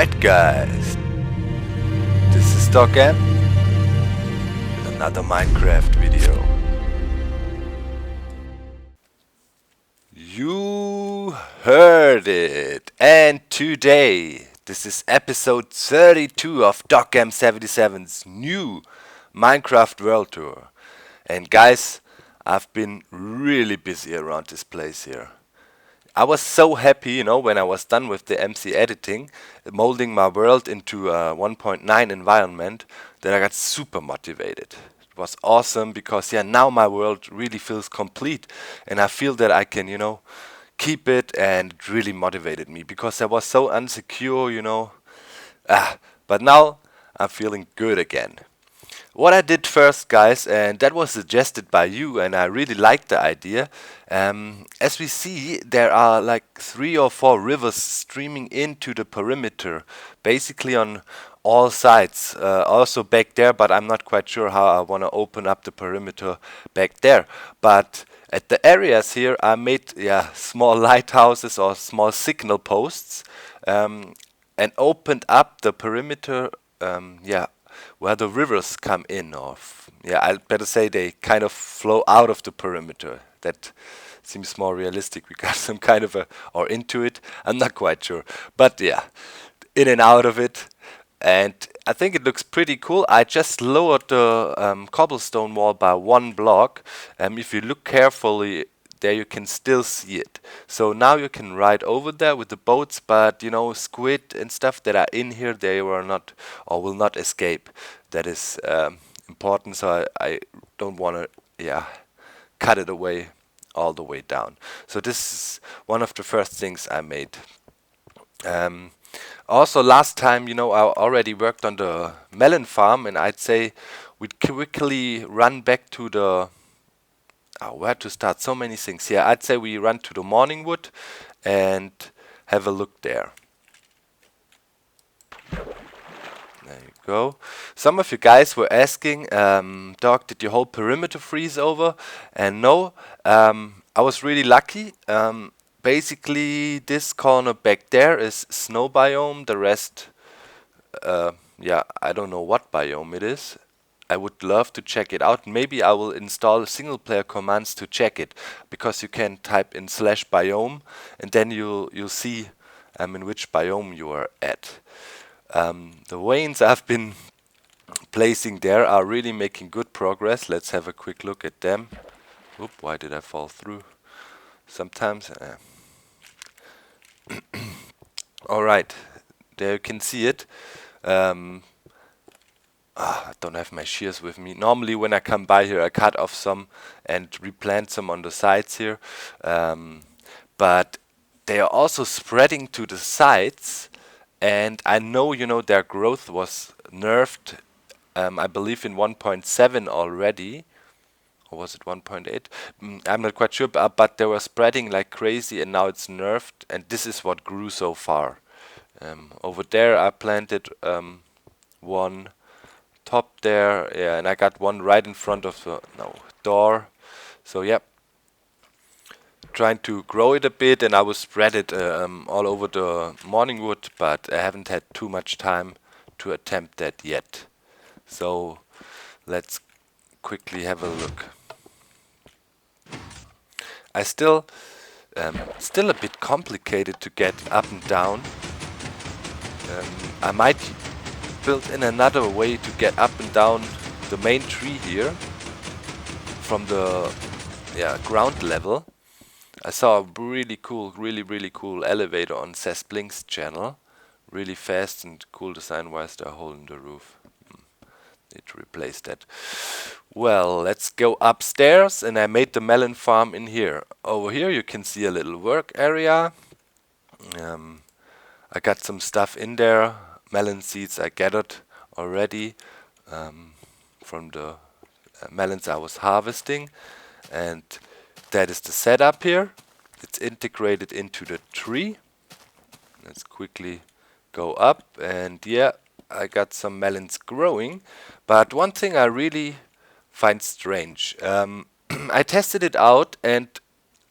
Alright guys, this is Docm with another Minecraft video. You heard it, and today this is episode 32 of Docm77's new Minecraft World Tour. And guys, I've been really busy around this place here. I was so happy, when I was done with the MC editing, molding my world into a 1.9 environment, that I got super motivated. It was awesome because, now my world really feels complete, and I feel that I can, keep it, and it really motivated me because I was so insecure, But now I'm feeling good again. What I did first, guys, and that was suggested by you, and I really liked the idea. As we see, there are like 3 or 4 rivers streaming into the perimeter, basically on all sides. Also back there, but I'm not quite sure how I want to open up the perimeter back there. But at the areas here, I made small lighthouses or small signal posts, and opened up the perimeter. Where the rivers come in, or I'd better say they kind of flow out of the perimeter. That seems more realistic. We got some kind of or into it. I'm not quite sure, but in and out of it, and I think it looks pretty cool. I just lowered the cobblestone wall by 1 block. If you look carefully, there you can still see it. So now you can ride over there with the boats, but squid and stuff that are in here, they were not or will not escape. That is important, so I don't want to cut it away all the way down. So this is one of the first things I made. Also last time, I already worked on the melon farm, and I'd say we'd quickly run back to the where to start? So many things. I'd say we run to the morning wood and have a look there. There you go. Some of you guys were asking, Doc, did your whole perimeter freeze over? And no, I was really lucky. Basically, this corner back there is snow biome. The rest, I don't know what biome it is. I would love to check it out. Maybe I will install single player commands to check it, because you can type in /biome and then you'll see in which biome you are at. The veins I've been placing there are really making good progress. Let's have a quick look at them. Oop, why did I fall through? Sometimes. Alright, there you can see it. I don't have my shears with me. Normally when I come by here I cut off some and replant some on the sides here. But they are also spreading to the sides, and I know their growth was nerfed, I believe in 1.7 already. Or was it 1.8? I'm not quite sure, but they were spreading like crazy, and now it's nerfed, and this is what grew so far. Over there I planted one top there, and I got one right in front of the door. So trying to grow it a bit, and I will spread it all over the morning wood, but I haven't had too much time to attempt that yet. So let's quickly have a look. I still a bit complicated to get up and down. I might build in another way to get up and down the main tree here from the ground level. I saw a really cool elevator on Sesblink's channel. Really fast and cool design. Why is there a hole in the roof? Need to replace that. Well, let's go upstairs, and I made the melon farm in here. Over here you can see a little work area. I got some stuff in there. Melon seeds I gathered already from the melons I was harvesting, and that is the setup here. It's integrated into the tree. Let's quickly go up, and I got some melons growing. But one thing I really find strange, I tested it out, and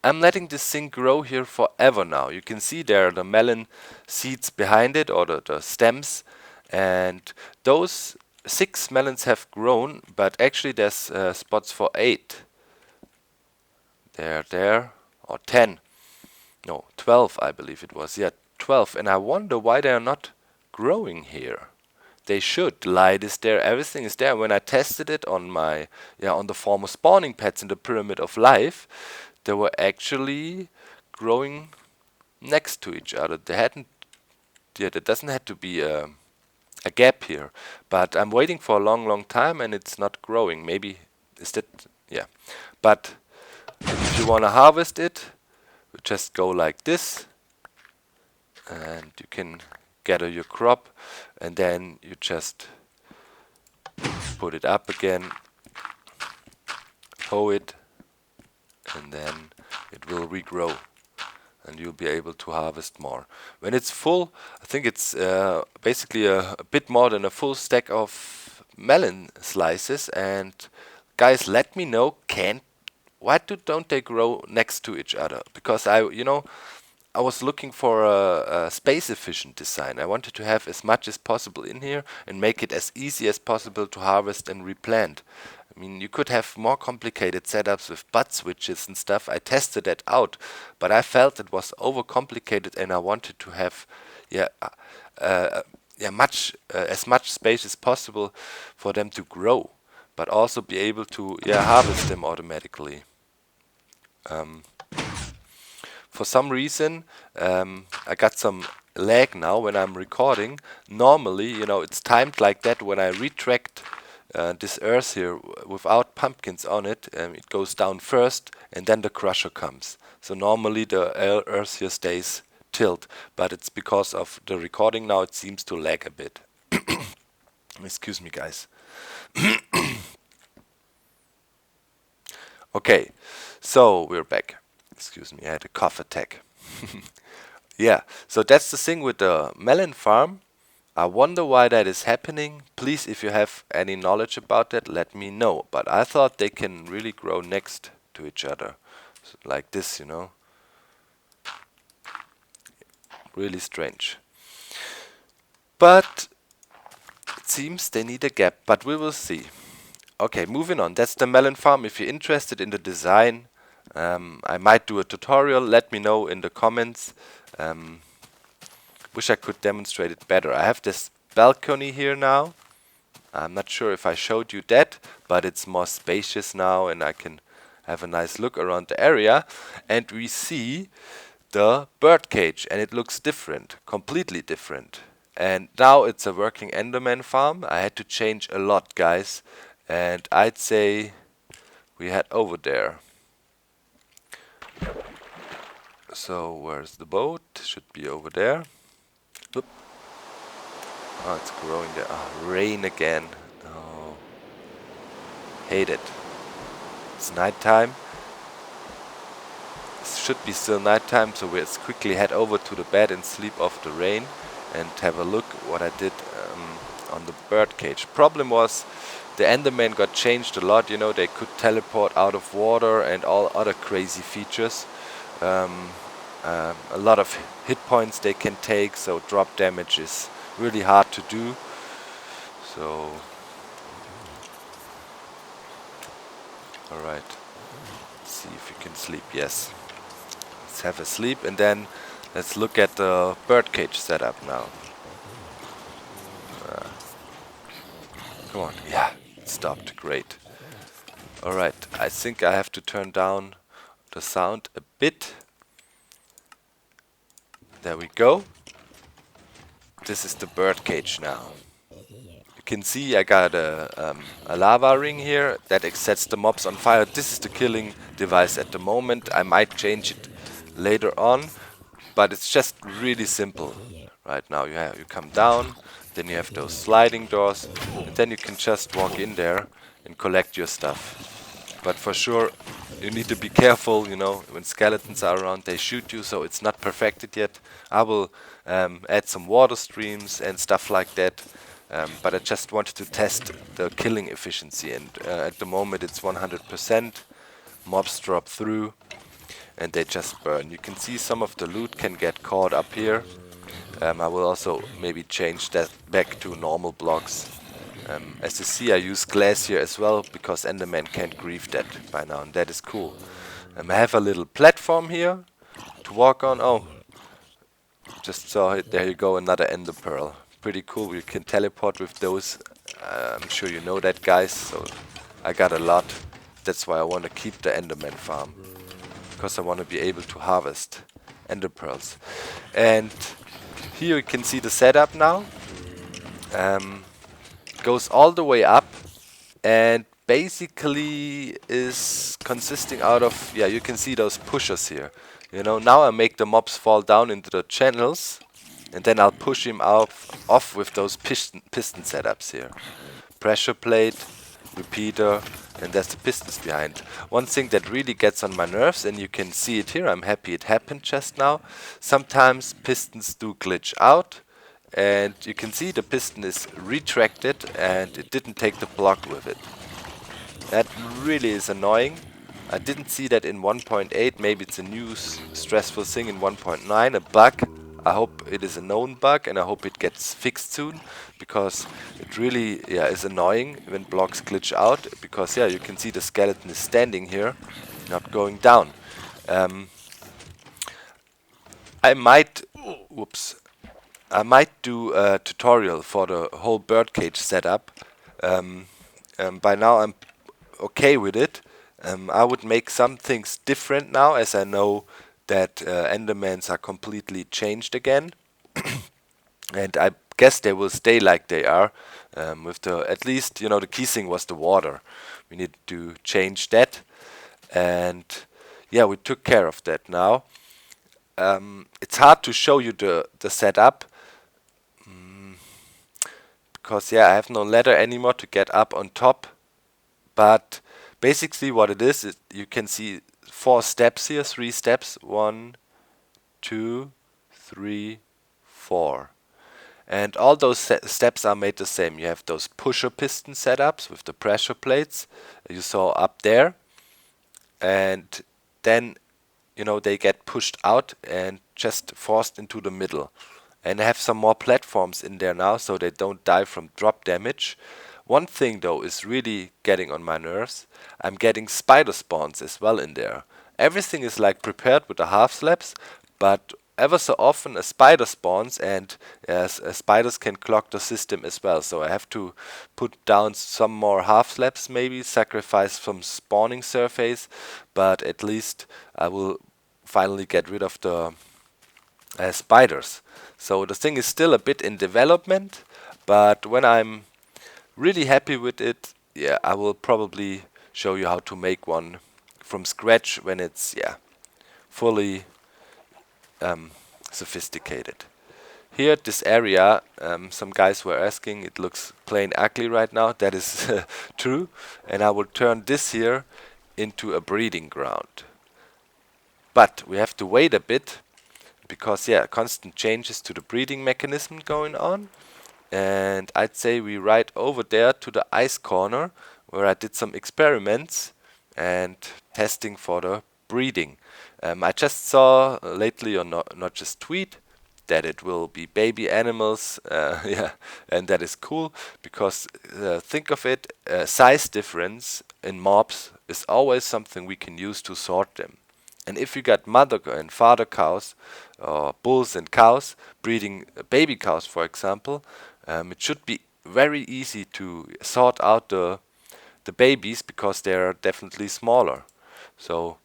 I'm letting this thing grow here forever now. You can see there are the melon seeds behind it, or the stems, and those 6 melons have grown, but actually there's spots for 8. There, or 10. No, 12 I believe it was. Yeah, 12. And I wonder why they are not growing here. They should. Light is there, everything is there. When I tested it on my, on the former spawning pads in the Pyramid of Life, they were actually growing next to each other. They hadn't, there doesn't have to be a gap here. But I'm waiting for a long time and it's not growing. Maybe, is that, yeah. But if you want to harvest it, you just go like this, and you can gather your crop, and then you just put it up again, hoe it, and then it will regrow, and you'll be able to harvest more. When it's full, I think it's basically a bit more than a full stack of melon slices. And guys, let me know, why don't they grow next to each other? Because I was looking for a space-efficient design. I wanted to have as much as possible in here and make it as easy as possible to harvest and replant. I mean, you could have more complicated setups with butt switches and stuff. I tested that out, but I felt it was overcomplicated, and I wanted to have, as much space as possible for them to grow, but also be able to, harvest them automatically. For some reason, I got some lag now when I'm recording. Normally, it's timed like that. When I retract this earth here without pumpkins on it, it goes down first and then the crusher comes. So normally the earth here stays tilt, but it's because of the recording now it seems to lag a bit. Excuse me, guys. Okay, so we're back. Excuse me, I had a cough attack. Yeah, so that's the thing with the melon farm. I wonder why that is happening. Please, if you have any knowledge about that, let me know. But I thought they can really grow next to each other. So like this, Really strange. But it seems they need a gap, but we will see. Okay, moving on. That's the melon farm. If you're interested in the design, I might do a tutorial. Let me know in the comments. Wish I could demonstrate it better. I have this balcony here now. I'm not sure if I showed you that, but it's more spacious now and I can have a nice look around the area. And we see the birdcage, and it looks different, completely different. And now it's a working Enderman farm. I had to change a lot, guys, and I'd say we head over there. So where's the boat? Should be over there. Oop. Oh, it's growing there. Oh, rain again. Oh, hate it. It's nighttime. It should be still nighttime, so let's quickly head over to the bed and sleep off the rain and have a look what I did on the birdcage. Problem was the Enderman got changed a lot. They could teleport out of water and all other crazy features. A lot of hit points they can take, so drop damage is really hard to do. So, alright, let's see if we can sleep. Yes, let's have a sleep and then let's look at the birdcage setup now. Come on, yeah, it stopped, great. Alright, I think I have to turn down the sound a bit. There we go. This is the birdcage now. You can see I got a lava ring here that sets the mobs on fire. This is the killing device at the moment. I might change it later on, but it's just really simple right now. You come down, then you have those sliding doors, and then you can just walk in there and collect your stuff. But for sure, you need to be careful, when skeletons are around, they shoot you, so it's not perfected yet. I will add some water streams and stuff like that, but I just wanted to test the killing efficiency, and at the moment it's 100%. Mobs drop through, and they just burn. You can see some of the loot can get caught up here. I will also maybe change that back to normal blocks. As you see, I use glass here as well because Enderman can't grieve that by now, and that is cool. I have a little platform here to walk on. Oh, just saw it. There you go, another ender pearl. Pretty cool. We can teleport with those. I'm sure you know that, guys. So I got a lot. That's why I want to keep the enderman farm, because I want to be able to harvest ender pearls. And here you can see the setup now. Goes all the way up and basically is consisting out of, yeah, you can see those pushers here. You know, now I make the mobs fall down into the channels, and then I'll push him off with those piston setups here. Pressure plate, repeater, and there's the pistons behind. One thing that really gets on my nerves, and you can see it here, I'm happy it happened just now. Sometimes pistons do glitch out, and you can see the piston is retracted and it didn't take the block with it. That really is annoying. I didn't see that in 1.8, maybe it's a new stressful thing in 1.9, a bug. I hope it is a known bug and I hope it gets fixed soon, because it really is annoying when blocks glitch out, because you can see the skeleton is standing here, not going down. I might do a tutorial for the whole birdcage setup. By now I'm okay with it. I would make some things different now, as I know that endermans are completely changed again. And I guess they will stay like they are. With the, at least, you know, the key thing was the water. We need to change that. And yeah, we took care of that now. It's hard to show you the setup. Because I have no ladder anymore to get up on top. But basically what it is you can see 4 steps here, 3 steps, 1, 2, 3, 4. And all those steps are made the same. You have those pusher piston setups with the pressure plates you saw up there. And then, you know, they get pushed out and just forced into the middle. And I have some more platforms in there now, so they don't die from drop damage. One thing though is really getting on my nerves. I'm getting spider spawns as well in there. Everything is like prepared with the half slabs, but ever so often a spider spawns, and spiders can clog the system as well. So I have to put down some more half slabs, maybe sacrifice some spawning surface, but at least I will finally get rid of the spiders. So the thing is still a bit in development, but when I'm really happy with it, I will probably show you how to make one from scratch when it's fully sophisticated. Here at this area, some guys were asking, it looks plain ugly right now. That is true, and I will turn this here into a breeding ground. But we have to wait a bit, because constant changes to the breeding mechanism going on. And I'd say we right over there to the ice corner, where I did some experiments and testing for the breeding. I just saw lately on not just tweet that it will be baby animals, and that is cool, because think of it, size difference in mobs is always something we can use to sort them. And if you got mother and father cows, or bulls and cows, breeding baby cows for example, it should be very easy to sort out the babies, because they are definitely smaller. So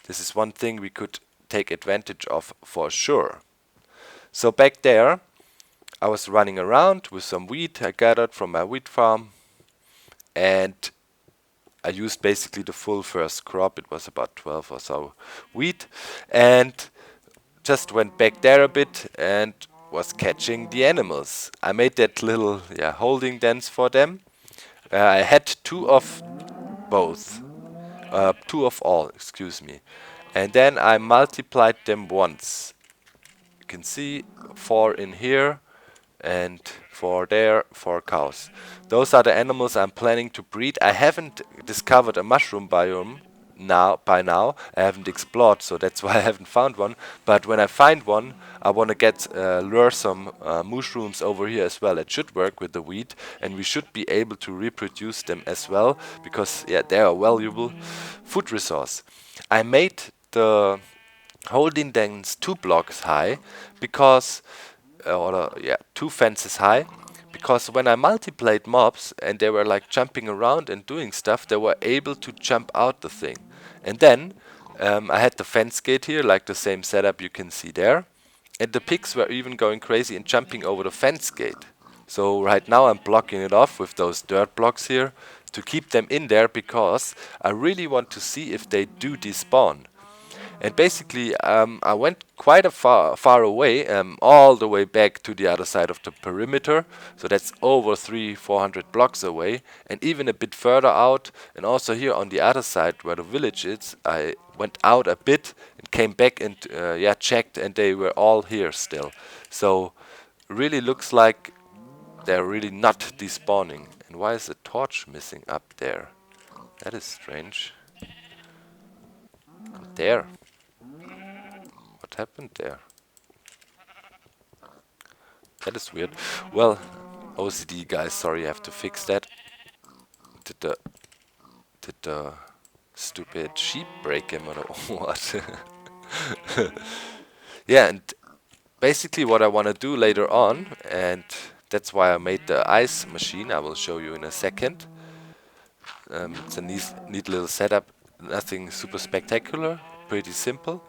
this is one thing we could take advantage of for sure. So back there I was running around with some wheat I gathered from my wheat farm, and I used basically the full first crop. It was about 12 or so wheat, and just went back there a bit and was catching the animals. I made that little holding dens for them. I had 2 of both, 2 of all, excuse me, and then I multiplied them once. You can see 4 in here and 4 there, 4 cows. Those are the animals I'm planning to breed. I haven't discovered a mushroom biome by now. I haven't explored, so that's why I haven't found one. But when I find one, I want to get lure some mushrooms over here as well. It should work with the wheat, and we should be able to reproduce them as well, because yeah, they are a valuable food resource. I made the holding dens 2 blocks high because yeah, 2 fences high, because when I multiplied mobs and they were like jumping around and doing stuff, they were able to jump out the thing. And then I had the fence gate here, like the same setup you can see there, and the pigs were even going crazy and jumping over the fence gate. So right now I'm blocking it off with those dirt blocks here to keep them in there, because I really want to see if they do despawn. And basically, I went quite far away, all the way back to the other side of the perimeter. So that's over 300-400 blocks away, and even a bit further out. And also here on the other side where the village is, I went out a bit and came back and yeah, checked, and they were all here still. So really looks like they're really not despawning. And why is the torch missing up there? That is strange. There. What happened there? That is weird. Well, OCD guys, sorry, I have to fix that. Did the stupid sheep break him or what? Yeah, and basically what I want to do later on, and that's why I made the ice machine, I will show you in a second. It's a neat little setup, nothing super spectacular, pretty simple.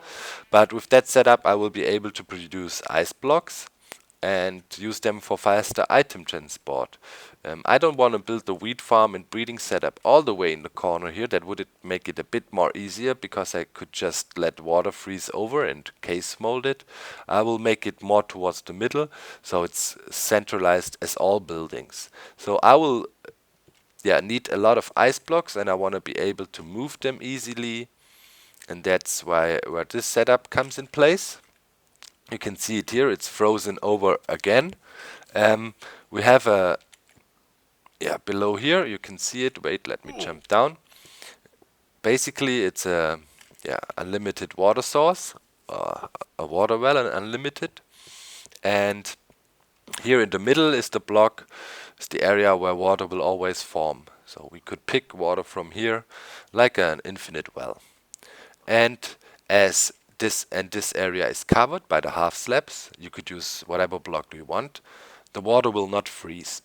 But with that setup I will be able to produce ice blocks and use them for faster item transport. I don't want to build the wheat farm and breeding setup all the way in the corner here. That would make it a bit more easier, because I could just let water freeze over and case mold it. I will make it more towards the middle, so it's centralized as all buildings. So I will need a lot of ice blocks, and I want to be able to move them easily, and that's where this setup comes in place. You can see it here, it's frozen over again. We have a below here, you can see it. Wait, let me jump down. Basically it's a unlimited water source, a water well, and unlimited. And here in the middle is the block, is the area where water will always form. So we could pick water from here like an infinite well. And as this area is covered by the half slabs, you could use whatever block you want. The water will not freeze.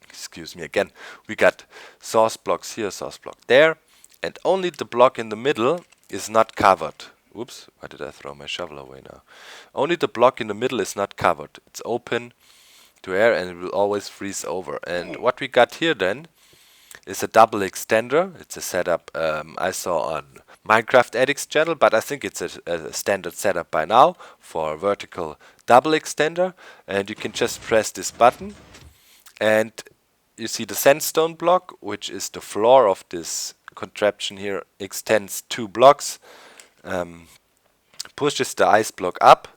Excuse me again. We got source blocks here, source block there, and only the block in the middle is not covered. Oops, why did I throw my shovel away now? Only the block in the middle is not covered. It's open to air and it will always freeze over. And what we got here then is a double extender. It's a setup I saw on McPatcher's channel, but I think it's a standard setup by now for a vertical double extender. And you can just press this button, and you see the sandstone block, which is the floor of this contraption here, extends 2 blocks, pushes the ice block up,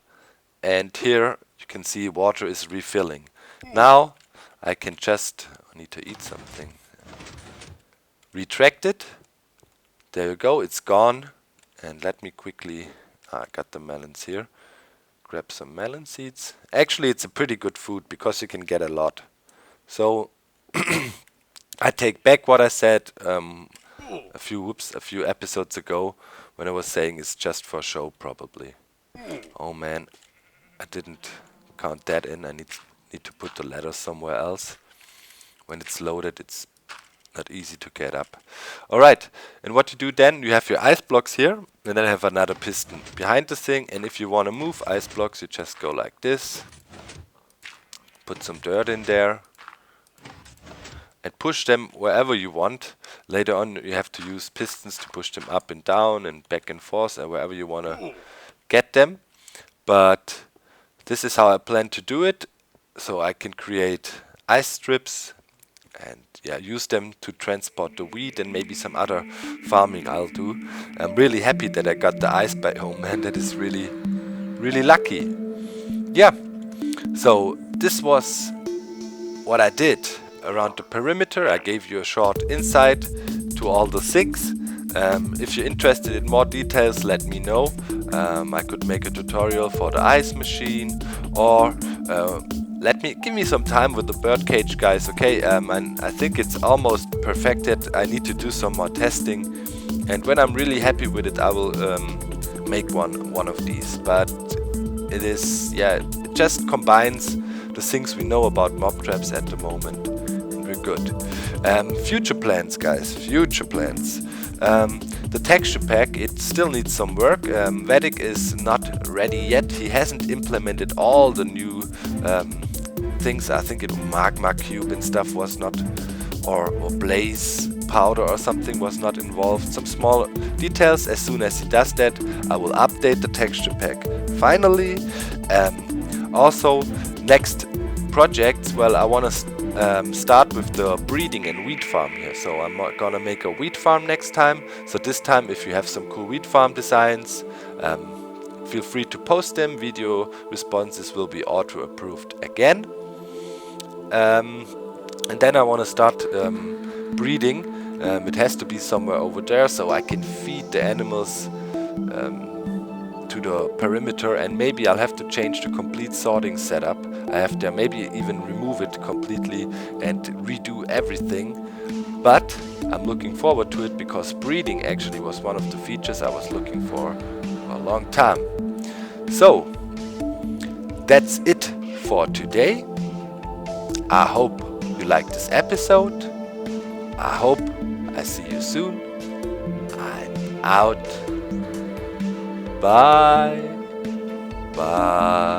and here you can see water is refilling. Now I can just, I need to eat something, retract it. There you go, it's gone. And let me quickly, I got the melons here, grab some melon seeds. Actually it's a pretty good food because you can get a lot. So I take back what I said a few episodes ago when I was saying it's just for show probably. Oh man, I didn't count that in. I need to put the ladder somewhere else. When it's loaded, it's not easy to get up. Alright, and what you do then, you have your ice blocks here, and then I have another piston behind the thing, and if you want to move ice blocks, you just go like this, put some dirt in there, and push them wherever you want. Later on you have to use pistons to push them up and down and back and forth and wherever you want to get them. But this is how I plan to do it. So I can create ice strips and use them to transport the wheat and maybe some other farming I'll do. I'm really happy that I got the ice biome, man. That is really, really lucky. Yeah, so this was what I did around the perimeter. I gave you a short insight to all the things. If you're interested in more details, let me know. I could make a tutorial for the ice machine, or give me some time with the Birdcage, guys. Okay, and I think it's almost perfected. I need to do some more testing, and when I'm really happy with it, I will make one of these. But it is, yeah, it just combines the things we know about mob traps at the moment, and we're good. Future plans, guys, future plans. The texture pack, it still needs some work. Vedic is not ready yet. He hasn't implemented all the new things. I think magma cube and stuff was not, or blaze powder or something was not involved. Some small details. As soon as he does that, I will update the texture pack. Finally, also next projects, well, I want to start with the breeding and wheat farm here. So I'm gonna make a wheat farm next time. So this time, if you have some cool wheat farm designs, feel free to post them. Video responses will be auto approved again. And then I want to start breeding. It has to be somewhere over there, so I can feed the animals to the perimeter, and maybe I'll have to change the complete sorting setup I have there, maybe even remove it completely and redo everything. But I'm looking forward to it, because breeding actually was one of the features I was looking for a long time. So that's it for today. I hope you liked this episode. I hope I see you soon. I'm out. Bye. Bye.